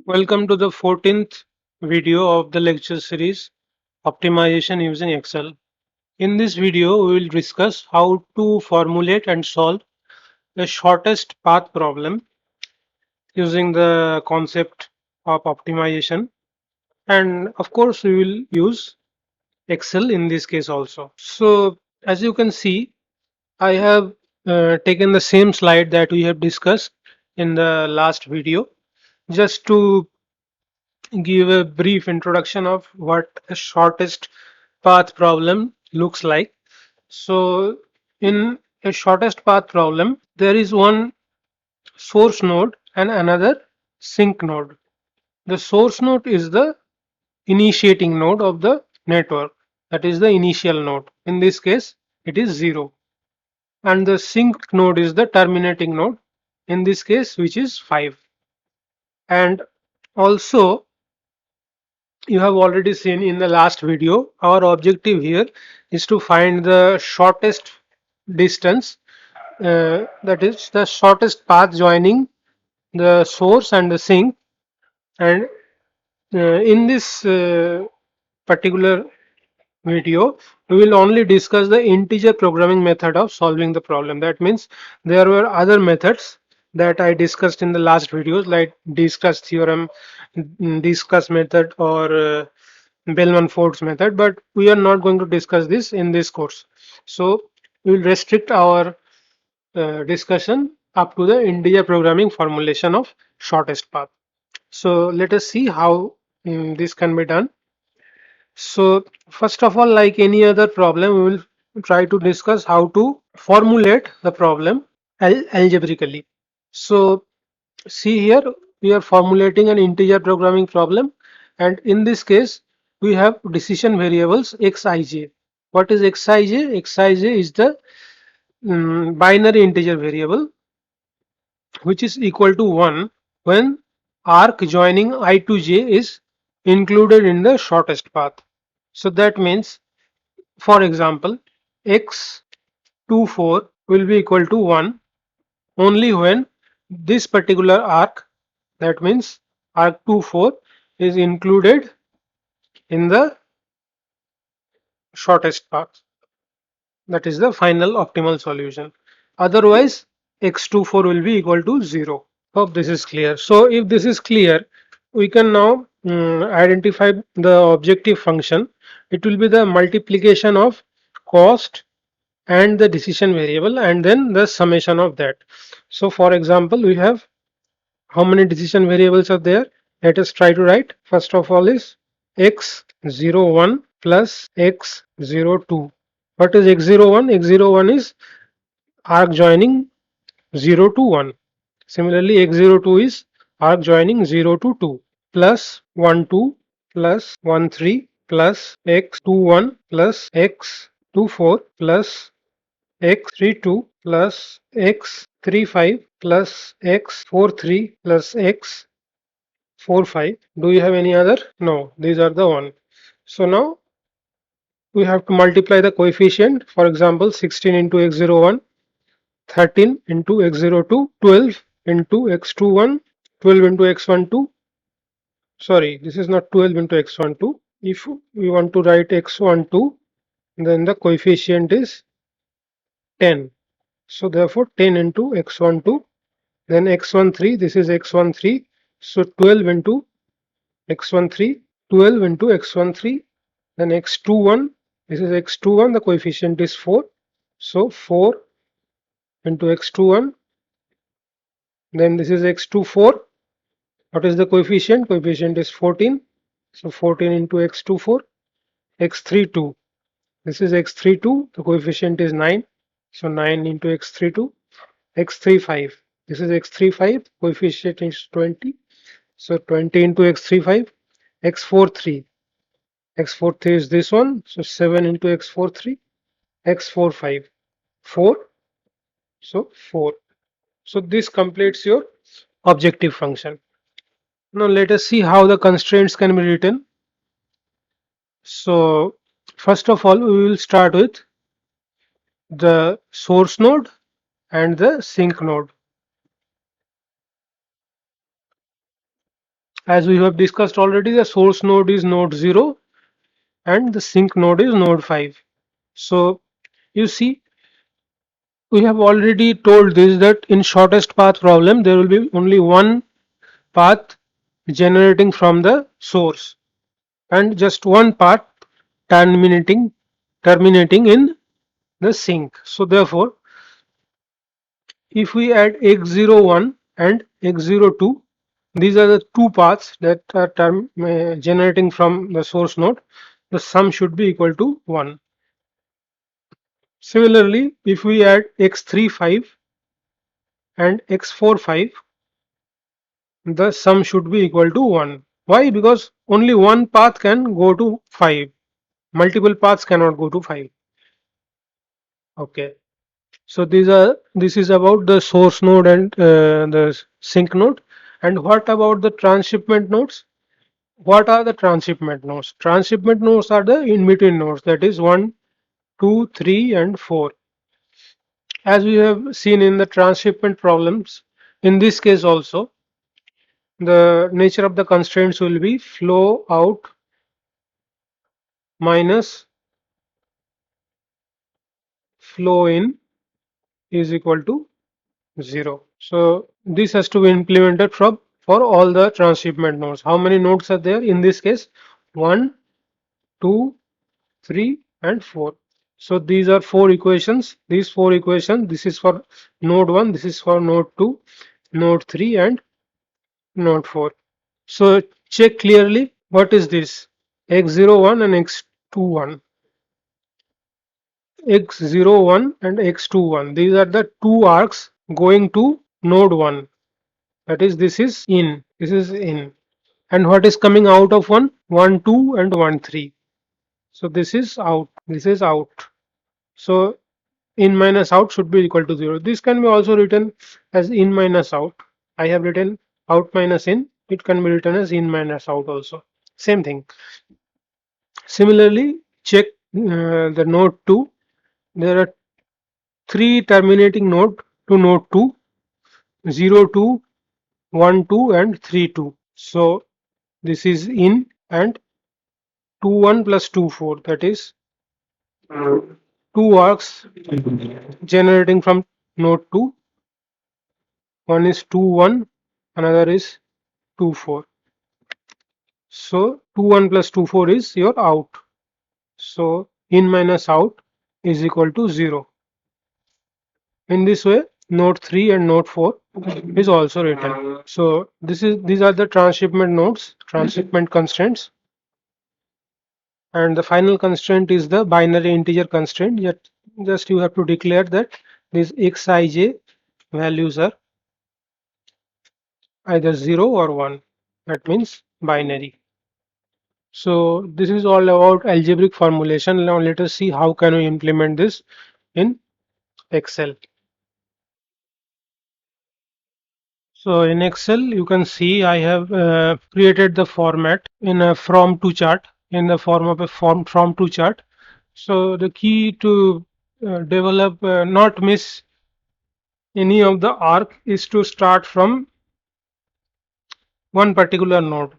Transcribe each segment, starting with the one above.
Welcome to the 14th video of the lecture series Optimization using Excel. In this video, we will discuss how to formulate and solve the shortest path problem using the concept of optimization. And of course, we will use Excel in this case also. So, as you can see, I have taken the same slide that we have discussed in the last video just to give a brief introduction of what a shortest path problem looks like. So, in a shortest path problem, there is one source node and another sink node. The source node is the initiating node of the network, that is the initial node. In this case, it is 0. And the sink node is the terminating node, in this case, which is 5. And also, you have already seen in the last video, our objective here is to find the shortest distance, that is the shortest path joining the source and the sink. And in this particular video, we will only discuss the integer programming method of solving the problem. That means there were other methods that I discussed in the last videos, like discuss theorem, discuss method, or Bellman-Ford's method, but we are not going to discuss this in this course. So we will restrict our discussion up to the integer programming formulation of shortest path. So let us see how this can be done. So first of all, like any other problem, we will try to discuss how to formulate the problem algebraically. So see here, we are formulating an integer programming problem, and in this case, we have decision variables xij. What is xij? Xij is the binary integer variable which is equal to 1 when arc joining I to j is included in the shortest path. So that means, for example, x24 will be equal to 1 only when this particular arc, that means arc 24, is included in the shortest path. That is the final optimal solution. Otherwise, x24 will be equal to 0. Hope this is clear. So if this is clear, we can now identify the objective function. It will be the multiplication of cost and the decision variable and then the summation of that. So for example, we have how many decision variables are there? Let us try to write. First of all is x01 plus x02. What is x01? X01 is arc joining 0 to 1. Similarly, x02 is arc joining 0 to 2 plus 1 2 plus 1 3 plus x21 plus x24 plus x32 plus x35 plus x43 plus x45. Do you have any other? No, these are the one. So now we have to multiply the coefficient. For example, 16 into x01, 13 into x02, 12 into x21, 12 into x12. Sorry, this is not 12 into x12. If we want to write x12, then the coefficient is 10. So therefore 10 into x12, then x13, this is x13. So 12 into x13, 12 into x13, then x21, this is x21, the coefficient is 4. So 4 into x21, then this is x24. What is the coefficient? Coefficient is 14. So 14 into x24, x32. This is x32, the coefficient is 9. So 9 into x32, x35. This is x35, coefficient is 20. So 20 into x35, x43. x43 is this one. So 7 into x43, x45. 4. So 4. So this completes your objective function. Now let us see how the constraints can be written. So first of all, we will start with the source node and the sink node. As we have discussed already, the source node is node 0 and the sink node is node 5. So you see, we have already told this that in shortest path problem there will be only one path generating from the source and just one path terminating terminating in the sink. So therefore, if we add x01 and x02, these are the two paths that are generating from the source node. The sum should be equal to 1. Similarly, if we add x35 and x45, the sum should be equal to 1. Why? Because only one path can go to 5. Multiple paths cannot go to 5. Okay. So this is about the source node and the sink node. And what about the transshipment nodes? What are the transshipment nodes? Transshipment nodes are the in-between nodes, that is 1, 2, 3, and 4. As we have seen in the transshipment problems, in this case also, the nature of the constraints will be flow out minus flow in is equal to 0. So this has to be implemented for all the transshipment nodes. How many nodes are there? In this case, 1, 2, 3, and 4. So these are four equations. These four equations, this is for node 1, this is for node 2, node 3, and node 4. So check clearly what is this x01 and x21. X01 and x21. These are the two arcs going to node 1. That is, this is in. This is in. And what is coming out of 1? 1, 2, and 1, 3. So this is out. This is out. So in minus out should be equal to 0. This can be also written as in minus out. I have written out minus in. It can be written as in minus out also. Same thing. Similarly, check the node 2. There are three terminating node to node 2, 0, 2, 1, 2, and 3, 2. So this is in and 2, 1 plus 2, 4. That is two arcs generating from node 2. One is 2, 1, another is 2, 4. So 2, 1 plus 2, 4 is your out. So in minus out is equal to 0. In this way, node 3 and node 4 is also written. So these are the transshipment nodes, transshipment constraints. And the final constraint is the binary integer constraint. Yet just you have to declare that these xij values are either 0 or 1. That means binary. So this is all about algebraic formulation. Now let us see how can we implement this in Excel. So in Excel, you can see I have created the format in a from to chart in the form of a form from to chart. So the key to develop, not miss any of the arc, is to start from one particular node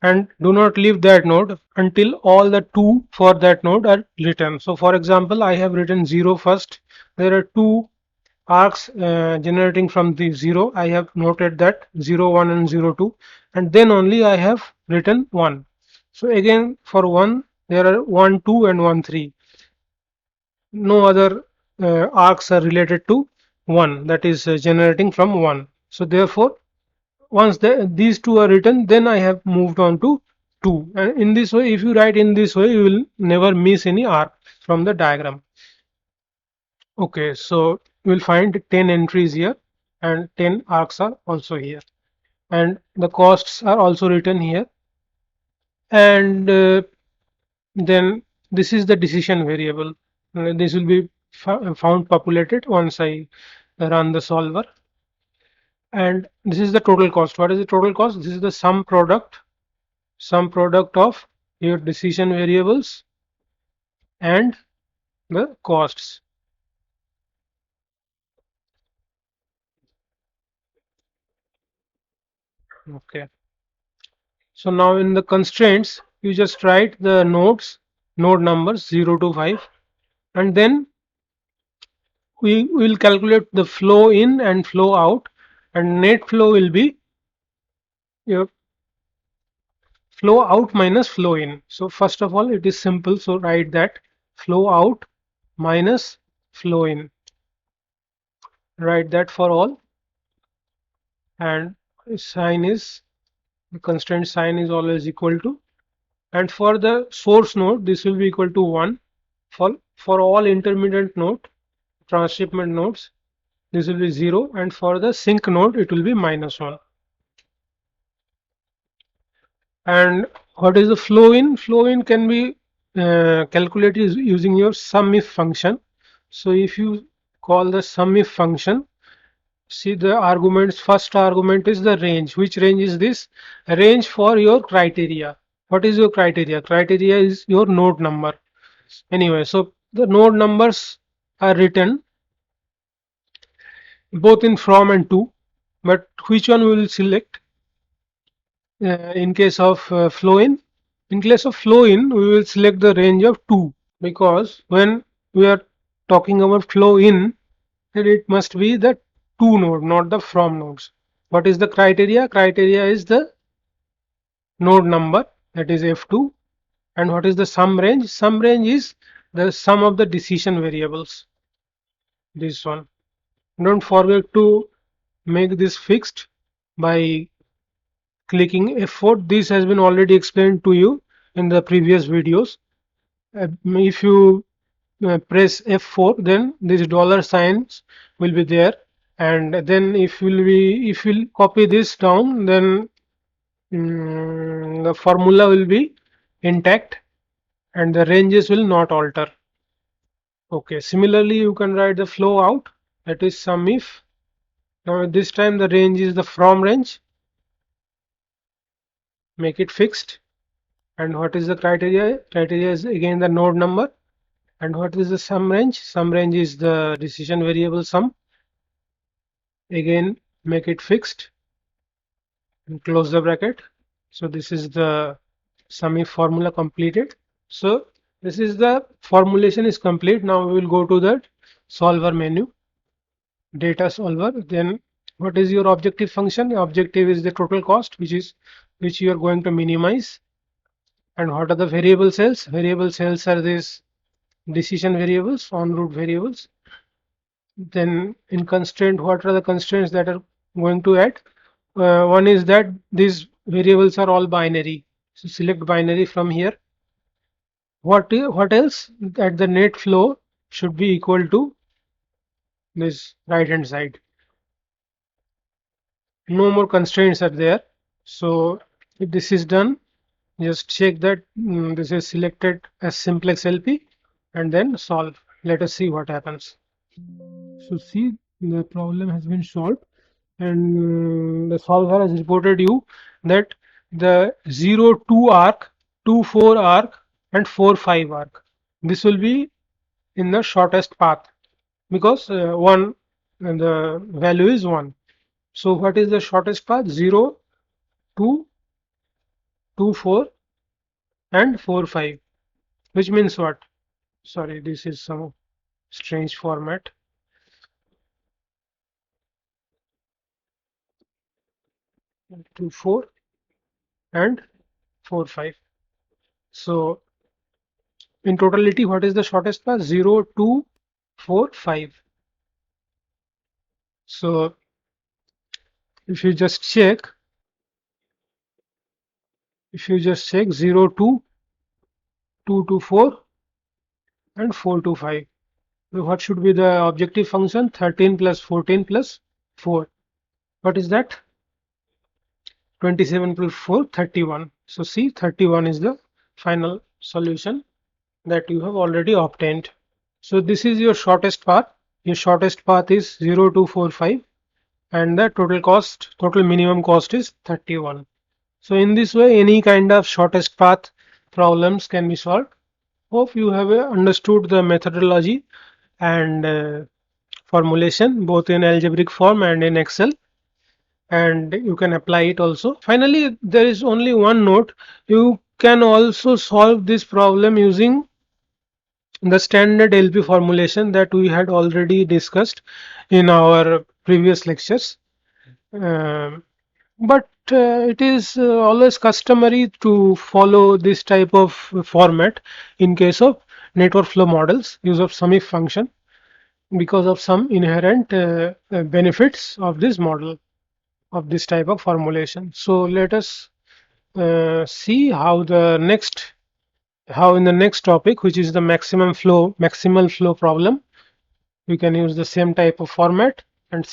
and do not leave that node until all the two for that node are written. So for example, I have written 0 first. There are two arcs generating from the 0. I have noted that 0, 1 and 0, 2, and then only I have written 1. So again for 1 there are 1, 2 and 1, 3. No other arcs are related to 1, that is generating from 1. So therefore once these two are written, then I have moved on to 2. And in this way, if you write in this way, you will never miss any arc from the diagram. Okay, so you will find 10 entries here and 10 arcs are also here. And the costs are also written here. And then this is the decision variable. This will be found populated once I run the solver. And this is the total cost. What is the total cost? This is the sum product of your decision variables and the costs. Okay. So now in the constraints, you just write the node numbers 0 to 5, and then we will calculate the flow in and flow out, and net flow will be your flow out minus flow in. So first of all, it is simple. So write that flow out minus flow in. Write that for all, and sign is the constraint sign is always equal to. And for the source node, this will be equal to 1. For all intermediate node, transshipment nodes, this will be 0, and for the sink node, it will be -1. And what is the flow in? Flow in can be calculated using your sum if function. So if you call the sum if function, see the arguments, first argument is the range. Which range is this? A range for your criteria. What is your criteria? Criteria is your node number. Anyway, so the node numbers are written both in from and to, but which one we will select in case of flow in? In case of flow in, we will select the range of 2, because when we are talking about flow in, then it must be the to node, not the from nodes. What is the criteria? Criteria is the node number, that is F2. And what is the sum range? Sum range is the sum of the decision variables. This one. Don't forget to make this fixed by clicking F4. This has been already explained to you in the previous videos. If you press F4, then these dollar signs will be there, and then if we'll copy this down, then the formula will be intact and the ranges will not alter. Okay, similarly you can write the flow out, that is sum if. Now this time the range is the from range, make it fixed. And what is the criteria? Criteria is again the node number. And what is the sum range? Sum range is the decision variable sum. Again, make it fixed and close the bracket. So this is the sum if formula completed. So this is the formulation is complete. Now we will go to the solver menu, data solver. Then what is your objective function? The objective is the total cost, which you are going to minimize. And what are the variable cells? Variable cells are these decision variables, en route variables. Then in constraint, what are the constraints that are going to add? One is that these variables are all binary. So select binary from here. What else? That the net flow should be equal to this right hand side. No more constraints are there. So if this is done, just check that this is selected as simplex LP and then solve. Let us see what happens. So see, the problem has been solved, and the solver has reported you that the 0 2 arc, 2 4 arc, and 4 5 arc, this will be in the shortest path, because one the value is 1. So what is the shortest path? 0 2 2 4 and 4 5, which means what? Sorry, this is some strange format. 2 4 and 4 5. So in totality, what is the shortest path? 0 2 4 5. So if you just check, 0 2 2 to 4 and 4 to 5. So what should be the objective function? 13 plus 14 plus 4. What is that? 27 plus 4, 31. So see, 31 is the final solution that you have already obtained. So this is your shortest path. Your shortest path is 0 2 4 5, and the total minimum cost is 31. So in this way, any kind of shortest path problems can be solved. Hope you have understood the methodology and formulation both in algebraic form and in Excel. and you can apply it also. Finally, there is only one note: you can also solve this problem using the standard LP formulation that we had already discussed in our previous lectures. Um, but it is always customary to follow this type of format in case of network flow models, use of sumif function, because of some inherent benefits of this model, of this type of formulation. So let us see how in the next topic, which is the maximal flow problem, we can use the same type of format and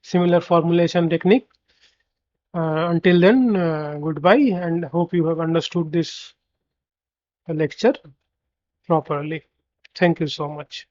similar formulation technique. Until then, goodbye, and hope you have understood this lecture properly. Thank you so much.